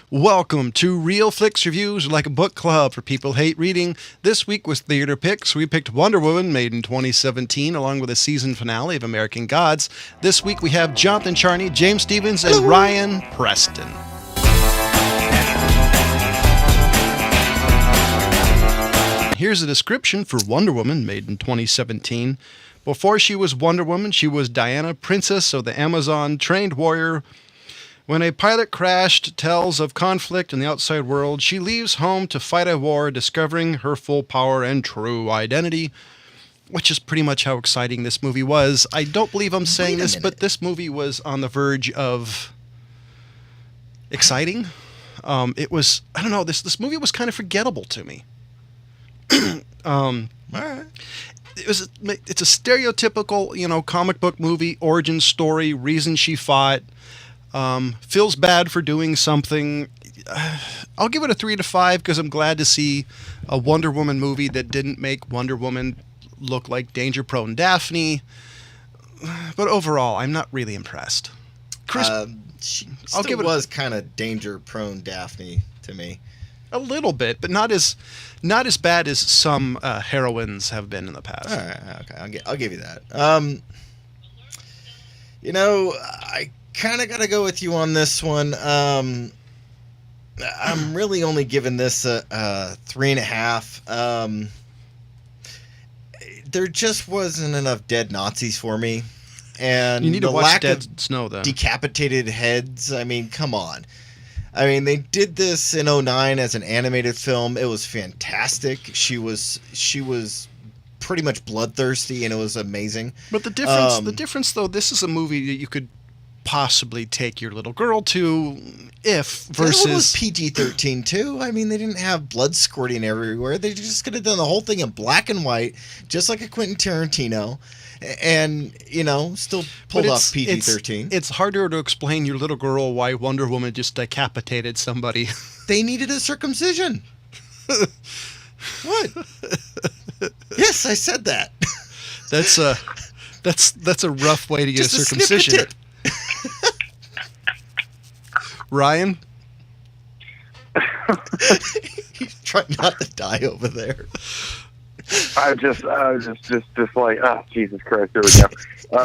Welcome to Real Flix Reviews, like a book club for people who hate reading. This week was Theater Picks. We picked Wonder Woman, made in 2017, along with a season finale of American Gods. This week we have Jonathan Charney, James Stevens, and Ryan Preston. Here's a description for Wonder Woman, made in 2017. Before she was Wonder Woman, she was Diana, Princess of the Amazon, trained warrior. When a pilot crashed tells of conflict in the outside world, she leaves home to fight a war, discovering her full power and true identity, which is pretty much how exciting this movie was. I don't believe I'm saying this, but this movie was on the verge of exciting. It was, I don't know, this movie was kind of forgettable to me. All right. It's a stereotypical, comic book movie, origin story, reason she fought. Feels bad for doing something. I'll give it a 3 to 5 because I'm glad to see a Wonder Woman movie that didn't make Wonder Woman look like danger-prone Daphne. But overall, I'm not really impressed. Chris, She still was kind of danger-prone Daphne to me. A little bit, but not as bad as some heroines have been in the past. All right, okay, I'll give you that. I kind of got to go with you on this one. I'm really only giving this a 3.5. There just wasn't enough dead Nazis for me, and you need to the watch lack Dead of Snow then. decapitated heads. I mean, come on. I mean, they did this in 2009 as an animated film. It was fantastic. She was pretty much bloodthirsty, and it was amazing. But the difference though, this is a movie that you could possibly take your little girl to, versus it was PG-13 too. I mean, they didn't have blood squirting everywhere. They just could have done the whole thing in black and white, just like a Quentin Tarantino, and still pulled off PG-13. It's harder to explain your little girl why Wonder Woman just decapitated somebody. They needed a circumcision. What? Yes, I said that. That's a rough way to get just a circumcision. Ryan? He's trying not to die over there. I was just like, oh, Jesus Christ, there we go.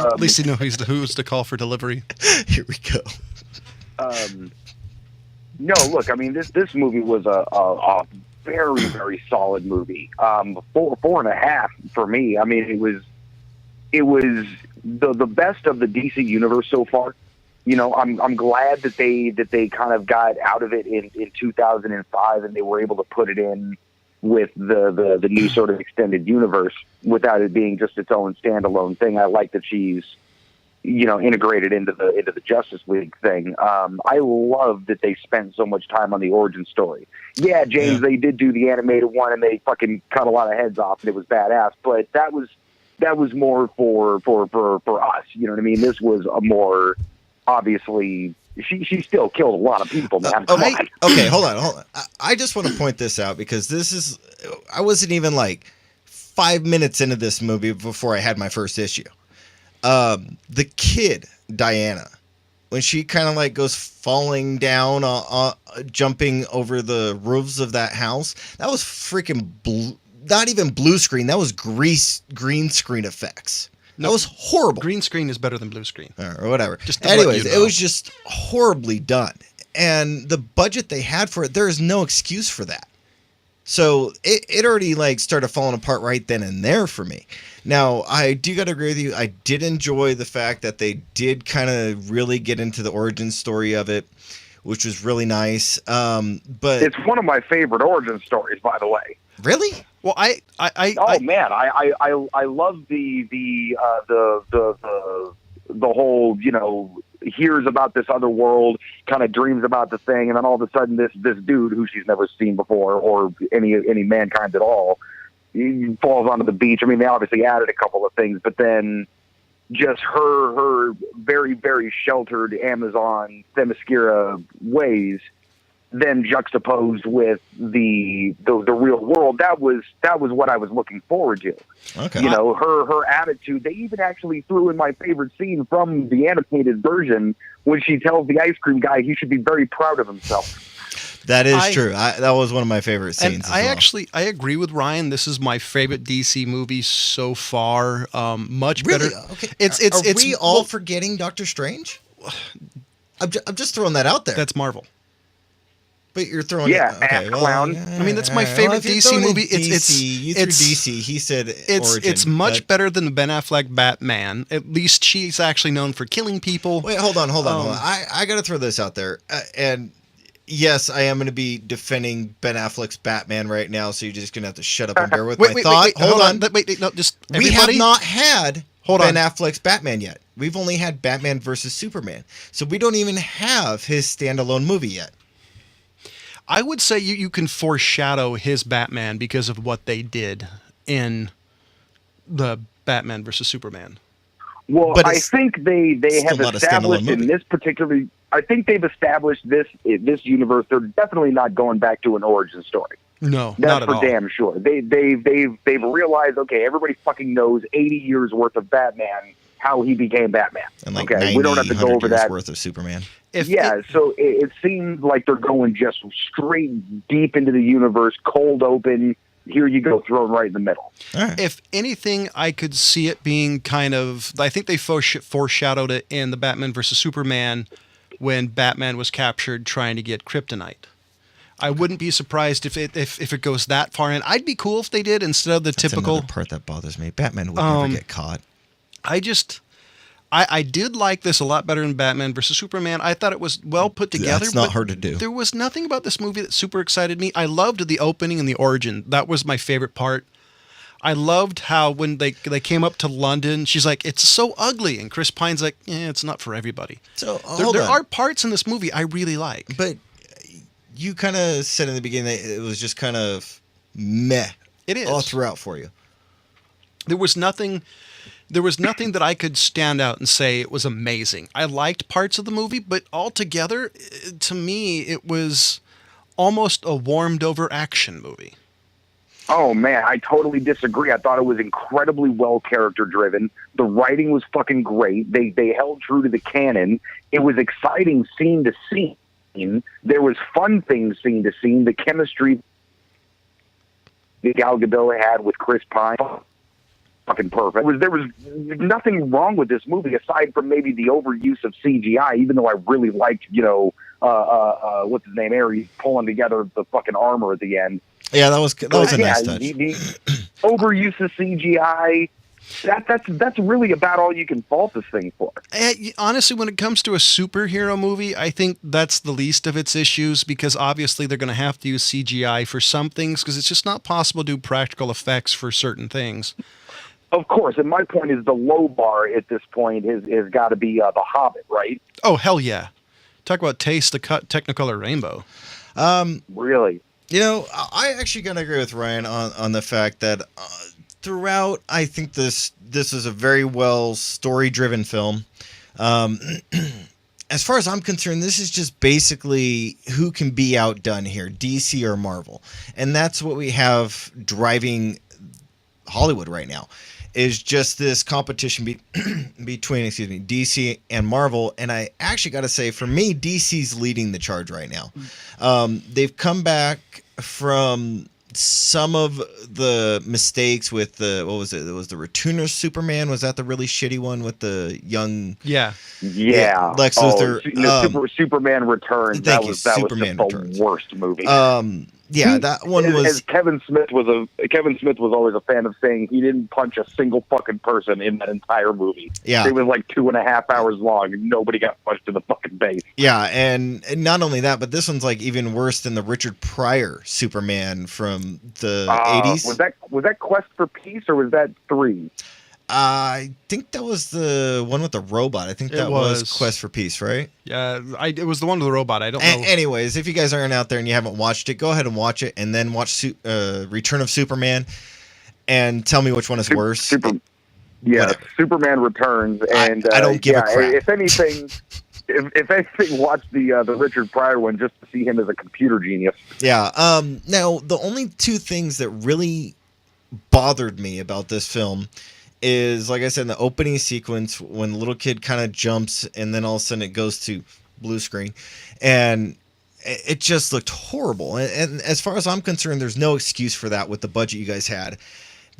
At least you know who's to call for delivery. Here we go. No, look, I mean, this movie was a very, very solid movie. 4.5 for me. I mean, it was the best of the DC universe so far. I'm glad that they kind of got out of it in 2005 and they were able to put it in with the new sort of extended universe without it being just its own standalone thing. I like that she's integrated into the Justice League thing. I love that they spent so much time on the origin story. Yeah, James, They did do the animated one and they fucking cut a lot of heads off and it was badass, but that was more for us. You know what I mean? This was a more, obviously, she still killed a lot of people, man. Okay, hold on. I just want to point this out because I wasn't even like 5 minutes into this movie before I had my first issue. The kid, Diana, when she kind of like goes falling down, jumping over the roofs of that house, that was freaking not even blue screen. That was green screen effects. That was horrible. Green screen is better than blue screen. Or whatever. Anyways, it was just horribly done. And the budget they had for it, there is no excuse for that. So it already like started falling apart right then and there for me. Now, I do got to agree with you. I did enjoy the fact that they did kind of really get into the origin story of it, which was really nice. But it's one of my favorite origin stories, by the way. Really? Well, I love the whole, hears about this other world, kind of dreams about the thing, and then all of a sudden this dude who she's never seen before or any mankind at all, he falls onto the beach. I mean, they obviously added a couple of things, but then just her very, very sheltered Amazon Themyscira ways, then juxtaposed with the real world, that was what I was looking forward to. Okay. Her attitude. They even actually threw in my favorite scene from the animated version when she tells the ice cream guy he should be very proud of himself. That is true. That was one of my favorite scenes. And I agree with Ryan. This is my favorite DC movie so far. Much really better. okay. It's we all forgetting Doctor Strange? I'm just throwing that out there. That's Marvel. But you're throwing clown. I mean, that's my favorite DC movie. It's DC. He said it's much better than the Ben Affleck Batman. At least she's actually known for killing people. Wait, hold on. I got to throw this out there. And yes, I am going to be defending Ben Affleck's Batman right now, so you're just going to have to shut up and bear with my thought. Hold on. No, just we have not had Ben Affleck's Batman yet. We've only had Batman versus Superman. So we don't even have his standalone movie yet. I would say you can foreshadow his Batman because of what they did in the Batman versus Superman. Well, I think they have established in this particular. I think they've established this universe. They're definitely not going back to an origin story. No, that's not at all. for damn sure. They've realized. Okay, everybody fucking knows 80 years worth of Batman, how he became Batman. And like okay, we don't have to go over that. Worth of Superman. So it seems like they're going just straight deep into the universe, cold open. Here you go, thrown right in the middle. Right. If anything, I could see it being kind of. I think they foreshadowed it in the Batman versus Superman when Batman was captured trying to get kryptonite. I wouldn't be surprised if it goes that far in. I'd be cool if they did instead of the typical part that bothers me. Batman would never get caught. I did like this a lot better than Batman versus Superman. I thought it was well put together. That's not hard to do. There was nothing about this movie that super excited me. I loved the opening and the origin. That was my favorite part. I loved how when they came up to London, she's like, "It's so ugly," and Chris Pine's like, "It's not for everybody." So there are parts in this movie I really like. But you kind of said in the beginning that it was just kind of meh. It is all throughout for you. There was nothing that I could stand out and say it was amazing. I liked parts of the movie, but altogether, to me, it was almost a warmed-over action movie. Oh, man, I totally disagree. I thought it was incredibly well character-driven. The writing was fucking great. They held true to the canon. It was exciting scene to scene. There was fun things scene to scene. The chemistry that Gal Gadot had with Chris Pine, fucking perfect. There was nothing wrong with this movie aside from maybe the overuse of CGI, even though I really liked, what's his name, Ares pulling together the fucking armor at the end. Yeah, that was a nice touch. The overuse of CGI, that's really about all you can fault this thing for. Honestly, when it comes to a superhero movie, I think that's the least of its issues because obviously they're going to have to use CGI for some things because it's just not possible to do practical effects for certain things. Of course, and my point is the low bar at this point is got to be The Hobbit, right? Oh, hell yeah. Talk about taste, the Technicolor rainbow. Really? I actually gotta agree with Ryan on the fact that throughout, I think this is a very well story-driven film. As far as I'm concerned, this is just basically who can be outdone here, DC or Marvel, and that's what we have driving Hollywood right now. Is just this competition between DC and Marvel, and I actually got to say, for me, DC's leading the charge right now. They've come back from some of the mistakes with what was it? It was the Return of Superman. Was that the really shitty one with the young? Yeah. Lex Luthor. Superman Returns. That was Superman just Returns. The worst movie. That one was. As Kevin Smith was always a fan of saying he didn't punch a single fucking person in that entire movie. Yeah, it was like 2.5 hours long, and nobody got punched in the fucking face. Yeah, and not only that, but this one's like even worse than the Richard Pryor Superman from the 80s. Was that Quest for Peace or was that 3? I think that was the one with the robot. I think that was Quest for Peace, right? Yeah, it was the one with the robot. I don't know. Anyways, if you guys aren't out there and you haven't watched it, go ahead and watch it, and then watch Return of Superman, and tell me which one is worse. Superman Returns, and I don't give a crap. If anything, watch the Richard Pryor one just to see him as a computer genius. Yeah. Now the only two things that really bothered me about this film is, like I said, in the opening sequence when the little kid kind of jumps and then all of a sudden it goes to blue screen, and it just looked horrible. And as far as I'm concerned, there's no excuse for that with the budget you guys had.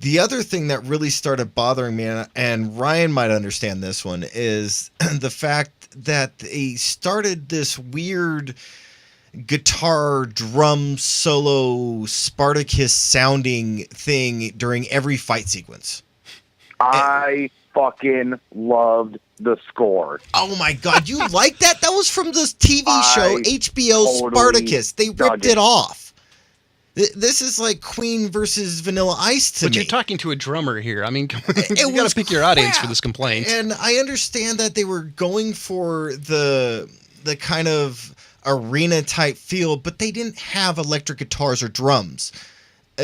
The other thing that really started bothering me, and Ryan might understand this one, is the fact that they started this weird guitar drum solo Spartacus sounding thing during every fight sequence. I fucking loved the score. Oh my god, you like that? That was from this TV show, HBO totally Spartacus. They ripped it. it off. This is like Queen versus Vanilla Ice to me. But you're talking to a drummer here. I mean, It you got was to pick your audience for crap. this complaint. And I understand that they were going for the kind of arena type feel, but they didn't have electric guitars or drums,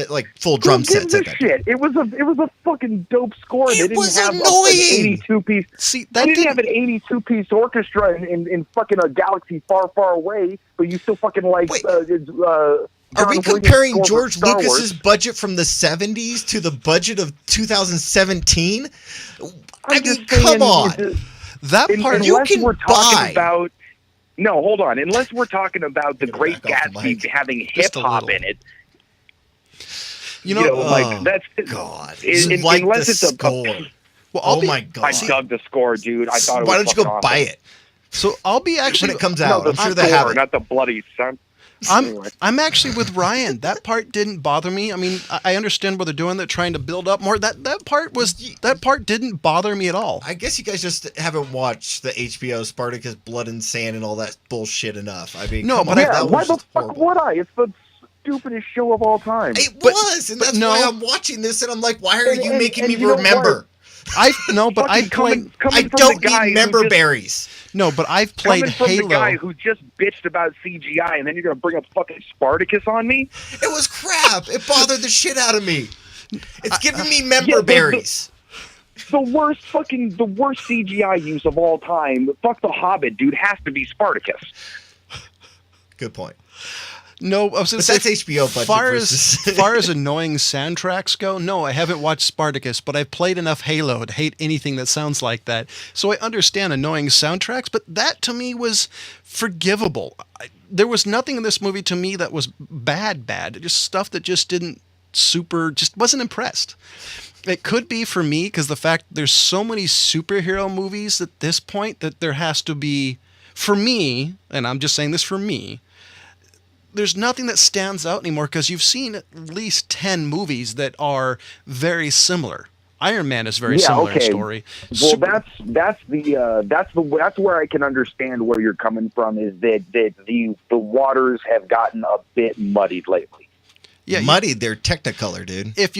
like full drum Who sets. gives a shit? It was a fucking dope score. They It didn't was have annoying. an 82-piece. See, They that didn't have didn't. an 82-piece orchestra in fucking a galaxy far, far away, but you still fucking like. Wait. John Are we Williams' comparing score for George Star Lucas's Wars. budget from the 70s to the budget of 2017? I I'm mean, just come saying, on. That part. you unless can we're talking buy- about. No, hold on. Unless we're talking about the Gotta Great back off the Gatsby mic. having Just hip a hop little. in it, You know, Oh, that's God. unless Like the it's a score. well, I'll Oh be, my God. I dug the score, dude. I thought it Why was don't you go fucking buy awesome. it So I'll be actually. when it comes No, out? the I'm sure score, they have it. not the bloody sound. Anyway. I'm actually with Ryan. That part didn't bother me. I mean, I understand what they're doing. They're trying to build up more. That part didn't bother me at all. I guess you guys just haven't watched the HBO Spartacus Blood and Sand and all that bullshit enough. I mean, No, come but on, I- Yeah, that why was the just fuck horrible. would I? It's the stupidest show of all time. It But- was, and but that's no. why I'm watching this, and I'm like, why are And- you and- making and me you know remember? I no, but Fucking I've played. coming I from the don't guy need who member just- berries. No, but I've played Coming from Halo. the guy who just bitched about CGI, and then you're gonna bring up fucking Spartacus on me? It was crap. It bothered the shit out of me. It's giving me member Yeah, berries. The worst CGI use of all time. Fuck the Hobbit, dude. Has to be Spartacus. Good point. No, I was going But to say. that's HBO budget Far versus- as far as annoying soundtracks go, no, I haven't watched Spartacus, but I've played enough Halo to hate anything that sounds like that. So I understand annoying soundtracks, but that to me was forgivable. There was nothing in this movie to me that was bad. Just stuff that just wasn't impressed. It could be for me because the fact there's so many superhero movies at this point that there has to be, for me, and I'm just saying this for me, there's nothing that stands out anymore because you've seen at least 10 movies that are very similar. Iron Man is very similar in story. Well, that's where I can understand where you're coming from. Is that the waters have gotten a bit muddied lately. yeah, Muddied their Technicolor, dude. if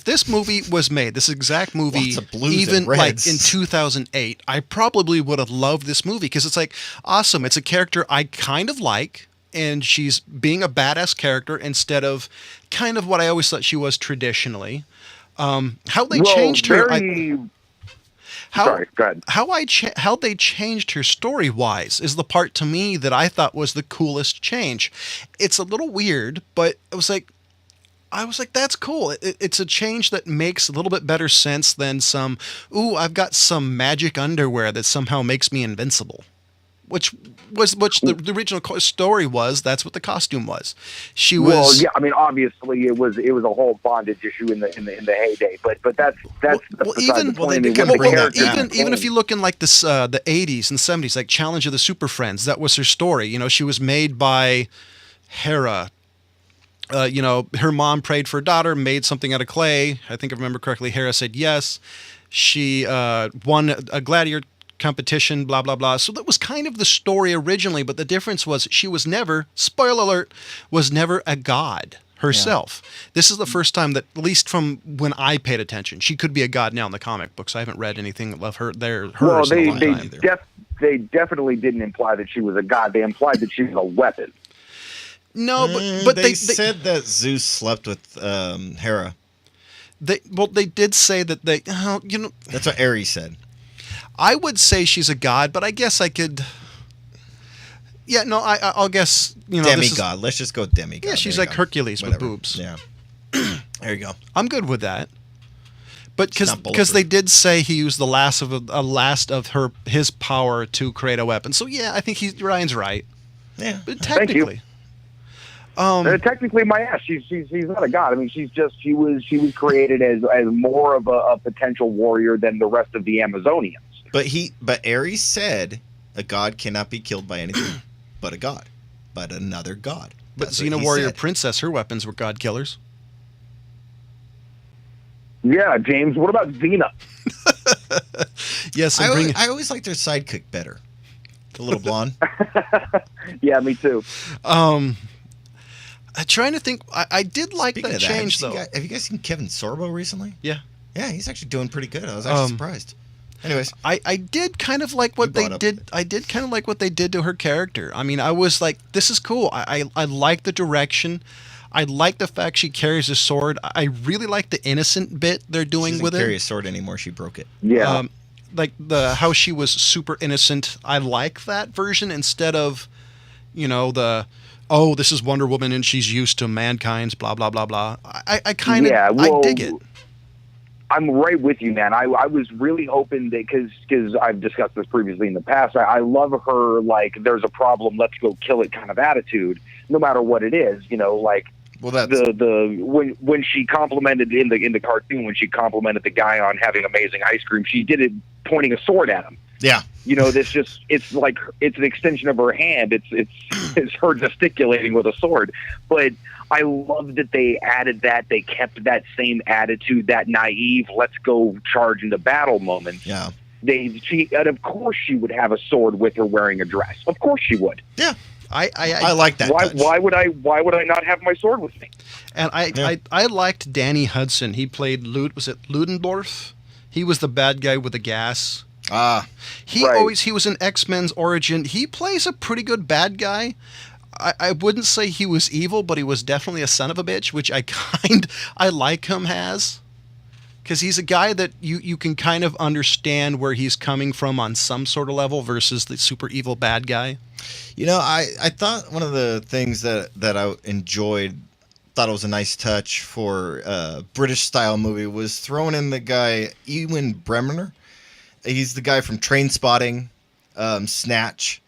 this movie was made, this exact movie, Lots of blues even and like reds. in 2008, I probably would have loved this movie because it's like awesome. It's a character I kind of like, and she's being a badass character instead of kind of what I always thought she was traditionally. How they changed her. Sorry, go ahead. How they changed her story wise is the part to me that I thought was the coolest change. It's a little weird, but I was like, that's cool. It's a change that makes a little bit better sense than some, I've got some magic underwear that somehow makes me invincible. Which the original story was. That's what the costume was. She was. Well, yeah. I mean, obviously, it was a whole bondage issue in the heyday. But that's beside the point. they I mean, kind when of bring the that character down. even became- if you look in like this the 80s and 70s, like Challenge of the Super Friends, that was her story. You know, she was made by Hera. Her mom prayed for a daughter, made something out of clay. I think I remember correctly. Hera said yes. She won a gladiator competition, blah, blah, blah. So that was kind of the story originally, but the difference was she was never, spoiler alert, was never a god herself. This is the first time that, at least from when I paid attention, she could be a god now in the comic books. I haven't read anything of her there. Well, Hers in a long they time. they definitely didn't imply that she was a god. They implied that she was a weapon. No, but they said that Zeus slept with Hera. they did say that That's what Ares said. I would say she's a god, but I guess I could. Yeah, no, I'll guess. Demigod. Let's just go demigod. Yeah, she's There you like go. Hercules with Whatever. boobs. Yeah. There you go. I'm good with that. But It's not because they bulletproof. did say he used the last of his power to create a weapon. So yeah, I think Ryan's right. Yeah. But Thank you. technically. Technically, my ass. She's not a god. I mean, she was created as more of a potential warrior than the rest of the Amazonians. But Ares said a god cannot be killed by anything but a god, but another god. But That's what Xena he Warrior said. Princess, her weapons were god killers. Yeah, James. What about Xena? Yes, and bring I always liked their sidekick better, the little blonde. Yeah, me too. I'm trying to think. I did like Speaking that of that, change, though. have you guys seen Kevin Sorbo recently? Yeah. Yeah, he's actually doing pretty good. I was actually surprised. Anyways, I did kind of like what they did. I did kind of like what they did to her character. I mean, I was like, this is cool. I like the direction. I like the fact she carries a sword. I really like the innocent bit they're doing she with doesn't carry it. a sword anymore. She broke it. Yeah. Like how she was super innocent. I like that version instead of, this is Wonder Woman and she's used to mankind's blah blah blah blah. I kind of I dig it. I'm right with you, man. I was really hoping that because I've discussed this previously in the past. I love her like there's a problem, let's go kill it kind of attitude, no matter what it is. Well, that's when she complimented in the cartoon when she complimented the guy on having amazing ice cream, she did it pointing a sword at him. yeah. It's like it's an extension of her hand. It's her gesticulating with a sword. But I love that they added that. They kept that same attitude, that naive, let's go charge into battle moment. Yeah. And of course she would have a sword with her wearing a dress. Of course she would. Yeah. I like that. Why would I not have my sword with me? And I liked Danny Hudson. He played was it Ludendorff? He was the bad guy with the gas. He was an X-Men's origin. He plays a pretty good bad guy. I wouldn't say he was evil, but he was definitely a son of a bitch, which I like him as. Because he's a guy that you can kind of understand where he's coming from on some sort of level versus the super evil bad guy. I thought one of the things that I enjoyed, thought it was a nice touch for a British-style movie, was throwing in the guy Ewan Bremner. He's the guy from Trainspotting, Snatch,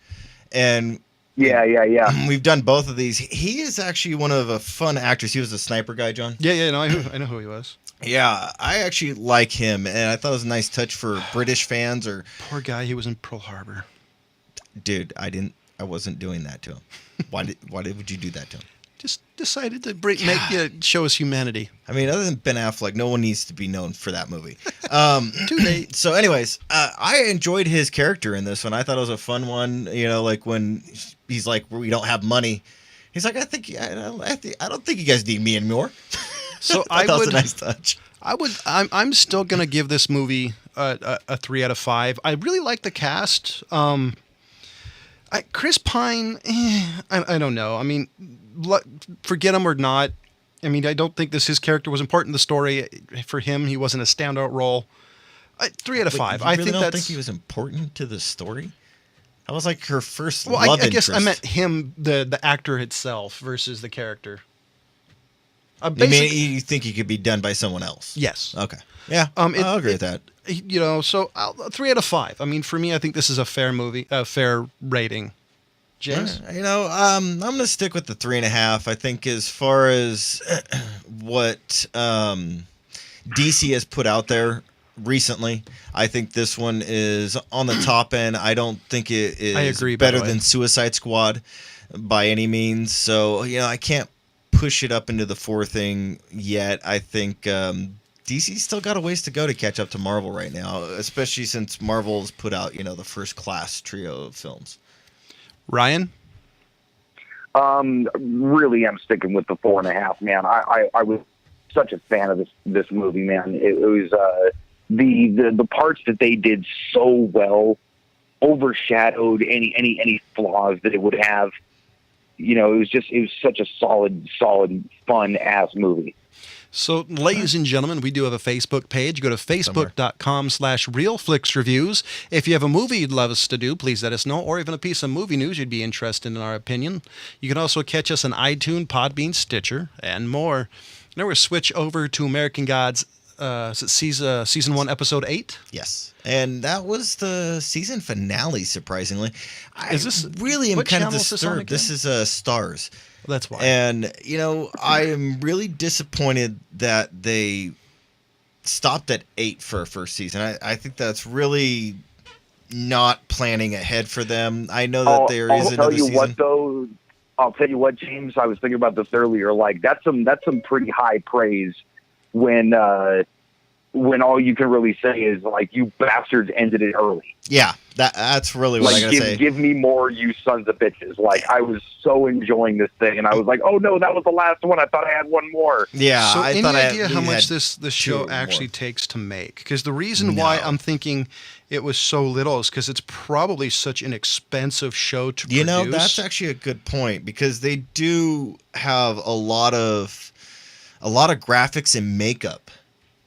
and yeah. we've done both of these. He is actually one of a fun actors. He was a sniper guy, John. Yeah, no, I know who he was. Yeah, I actually like him, and I thought it was a nice touch for British fans. Or poor guy, he was in Pearl Harbor. Dude, I wasn't doing that to him. Why would you do that to him? Just decided to show us humanity. I mean, other than Ben Affleck, no one needs to be known for that movie. Too late. So, anyways, I enjoyed his character in this one. I thought it was a fun one. Like when he's like, "We don't have money." He's like, I don't think you guys need me anymore." So I thought it was a nice touch. I'm still gonna give this movie a 3 out of 5. I really like the cast. Chris Pine, I don't know. I mean, forget him or not. I mean, I don't think his character was important in the story. For him, he wasn't a standout role. 3 out of 5. You really don't think he was important to the story? That was like her first love I guess interest. I meant him, the actor itself, versus the character. You think he could be done by someone else? Yes. Okay. Yeah. I'll agree with that. So 3 out of 5. I mean, for me, I think this is a fair movie, a fair rating. James? I'm going to stick with the 3.5. I think as far as what DC has put out there recently, I think this one is on the top end. I don't think it is I agree, better than Suicide Squad by any means. So, I can't push it up into the 4 thing yet. I think DC's still got a ways to go to catch up to Marvel right now, especially since Marvel's put out, the First Class trio of films. Ryan? Really am sticking with the 4.5, man. I was such a fan of this movie, man. It was the parts that they did so well overshadowed any flaws that it would have. It was such a solid, fun ass movie. So, ladies and gentlemen, we do have a Facebook page. Go to facebook.com/RealFlixReviews. If you have a movie you'd love us to do, please let us know, or even a piece of movie news you'd be interested in our opinion. You can also catch us on iTunes, Podbean, Stitcher, and more. Now we'll switch over to American Gods is it season 1, episode 8? Yes, and that was the season finale. Surprisingly, Is this really am what kind of channel is this on disturbed. This is Stars, That's why. and I am really disappointed that they stopped at 8 for a first season. I think that's really not planning ahead for them. I know that there is another season. I'll tell you what, James. I was thinking about this earlier. Like that's some pretty high praise when all you can really say is like, you bastards ended it early. Yeah, that's really what I gotta say. Give me more, you sons of bitches. Like, I was so enjoying this thing, and I was like, oh no, that was the last one. I thought I had one more. Yeah, so I any thought idea how we much had this show two actually more. takes to make? Because the reason why I'm thinking it was so little is because it's probably such an expensive show to produce. That's actually a good point, because they do have a lot of graphics and makeup.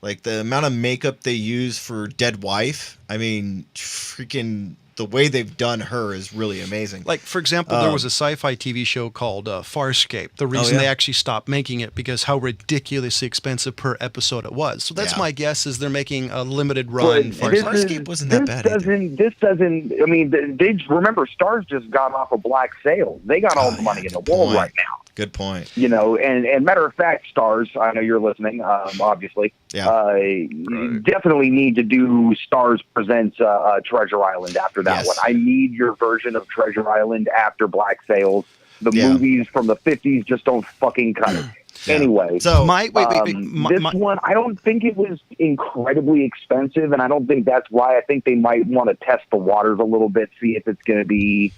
Like the amount of makeup they use for Dead Wife, I mean, freaking the way they've done her is really amazing. Like, for example, there was a sci-fi TV show called Farscape. The reason yeah? they actually stopped making it because how ridiculously expensive per episode it was. So that's my guess, is they're making a limited run. Farscape wasn't that bad either. I mean, they remember Stars just got off of Black Sails. They got all the money in the world right now. Good point. And matter of fact, Stars, I know you're listening, obviously. Yeah. You definitely need to do Stars Presents Treasure Island after that one. I need your version of Treasure Island after Black Sails. The movies from the 50s just don't fucking cut it. Anyway, so this one, I don't think it was incredibly expensive, and I don't think that's why. I think they might want to test the waters a little bit, see if it's going to be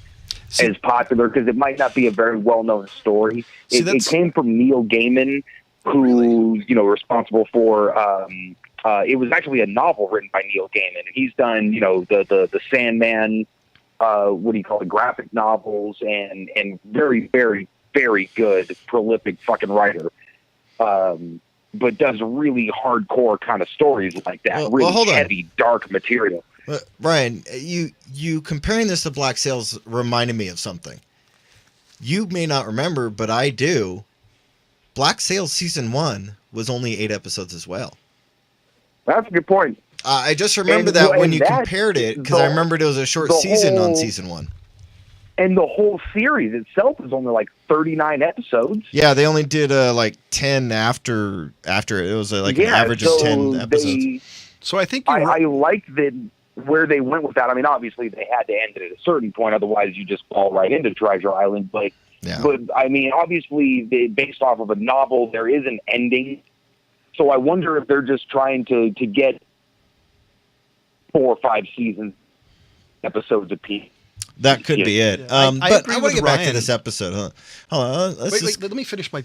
as popular, because it might not be a very well-known story. It came from Neil Gaiman, who responsible for. It was actually a novel written by Neil Gaiman, and he's done the Sandman, graphic novels, and very, very, very good, prolific fucking writer. But does really hardcore kind of stories like that, really heavy, dark material. Brian, you comparing this to Black Sails reminded me of something. You may not remember, but I do. Black Sails season 1 was only 8 episodes as well. That's a good point. I just remember that when you compared it, because I remembered it was a short season on season 1. And the whole series itself is only like 39 episodes. Yeah, they only did like 10 after it. It was an average of 10 episodes. So I think I like that where they went with that. I mean, obviously they had to end it at a certain point, otherwise you just fall right into Treasure Island. But I mean, obviously based off of a novel, there is an ending. So I wonder if they're just trying to get 4 or 5 seasons episodes apiece. That could be it. But I want to get back to this episode. Hold on. Wait, let me finish my.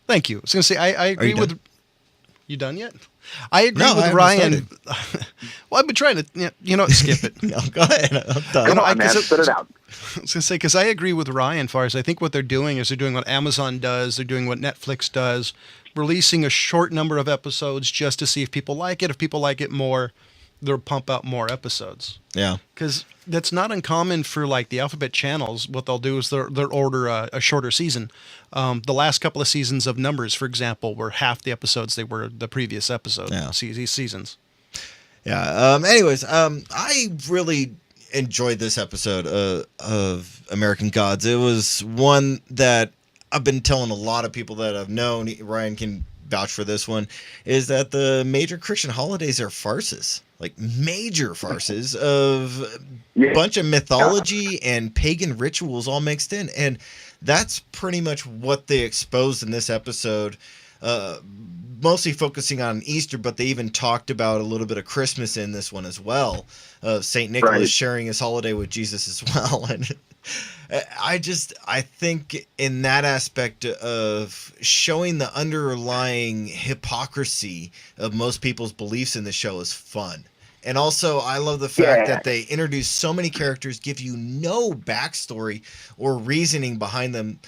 Thank you. I was going to say I agree with. You done yet? I agree with Ryan. Well, I've been trying to. Skip it. No, go ahead. I'm done. Come on, man. Spit it out. I was going to say, because I agree with Ryan far as I think what they're doing is they're doing what Amazon does. They're doing what Netflix does, releasing a short number of episodes just to see if people like it. If people like it more, they'll pump out more episodes. Yeah. Because that's not uncommon for like the Alphabet channels. What they'll do is they'll order a shorter season. The last couple of seasons of Numbers, for example, were half the episodes they were the previous episode seasons. Yeah. Anyways, I really enjoyed this episode of American Gods. It was one that I've been telling a lot of people that I've known. Ryan can vouch for this one. Is that the major Christian holidays are farces, like major farces of a bunch of mythology and pagan rituals all mixed in, and that's pretty much what they exposed in this episode. Mostly focusing on Easter, but they even talked about a little bit of Christmas in this one as well. Saint Nicholas sharing his holiday with Jesus as well, and I think in that aspect of showing the underlying hypocrisy of most people's beliefs in the show is fun. And also, I love the fact that they introduce so many characters, give you no backstory or reasoning behind them.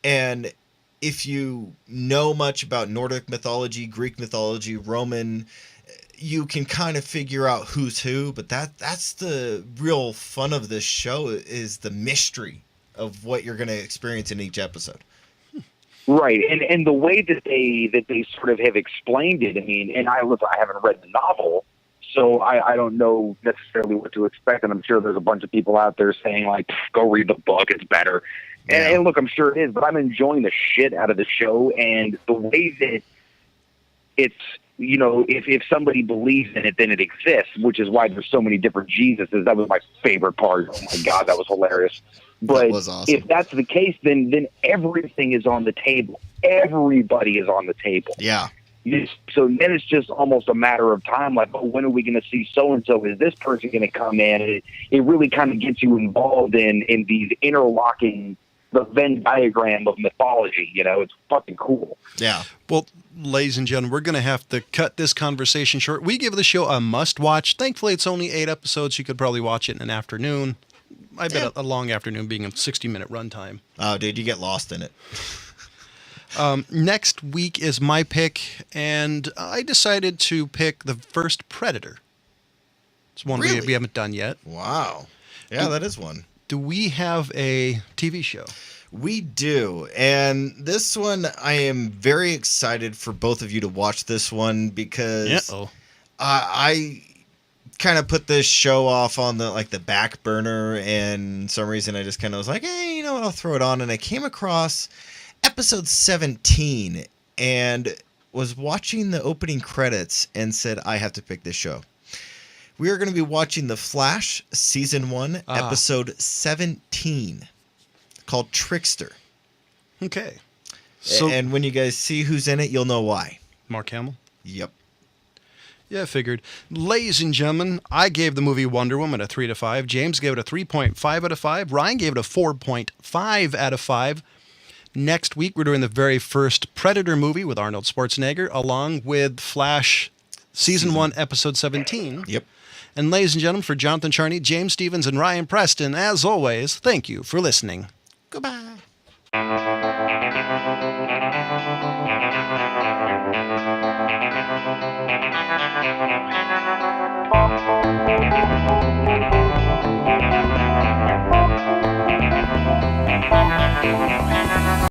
And if you know much about Nordic mythology, Greek mythology, Roman, you can kind of figure out who's who. But that's the real fun of this show, is the mystery of what you're going to experience in each episode. Right, and the way that they sort of have explained it, I mean, and I haven't read the novel, so I don't know necessarily what to expect, and I'm sure there's a bunch of people out there saying like, go read the book, it's better. And look, I'm sure it is, but I'm enjoying the shit out of the show, and the way that it's, you know, if somebody believes in it, then it exists, which is why there's so many different Jesuses. That was my favorite part. Oh my God, that was hilarious. But That was awesome. if that's the case, then everything is on the table. Everybody is on the table. Yeah. So then it's just almost a matter of time. Like, oh, when are we going to see so-and-so? Is this person going to come in? And it really kind of gets you involved in these interlocking, the Venn diagram of mythology. You know, it's fucking cool. Yeah. Well, ladies and gentlemen, we're going to have to cut this conversation short. We give the show a must-watch. Thankfully, it's only 8 episodes. You could probably watch it in an afternoon. I bet a long afternoon being a 60-minute runtime. Oh, dude, you get lost in it. Next week is my pick, and I decided to pick the first Predator. It's one Really? we haven't done yet. Wow. Yeah, that is one. Do we have a TV show? We do. And this one, I am very excited for both of you to watch this one because I kind of put this show off on the back burner, and some reason I just kind of was like, hey, you know what, I'll throw it on. And I came across episode 17 and was watching the opening credits and said, I have to pick this show. We are going to be watching The Flash season 1, episode 17, called Trickster. Okay. So, And when you guys see who's in it, you'll know why. Mark Hamill? Yep. Yeah, I figured. Ladies and gentlemen, I gave the movie Wonder Woman a 3 out of 5. James gave it a 3.5 out of 5. Ryan gave it a 4.5 out of 5. Next week, we're doing the very first Predator movie with Arnold Schwarzenegger, along with Flash Season 1, Episode 17. Yep. And ladies and gentlemen, for Jonathan Charney, James Stevens, and Ryan Preston, as always, thank you for listening. Goodbye. Thank you.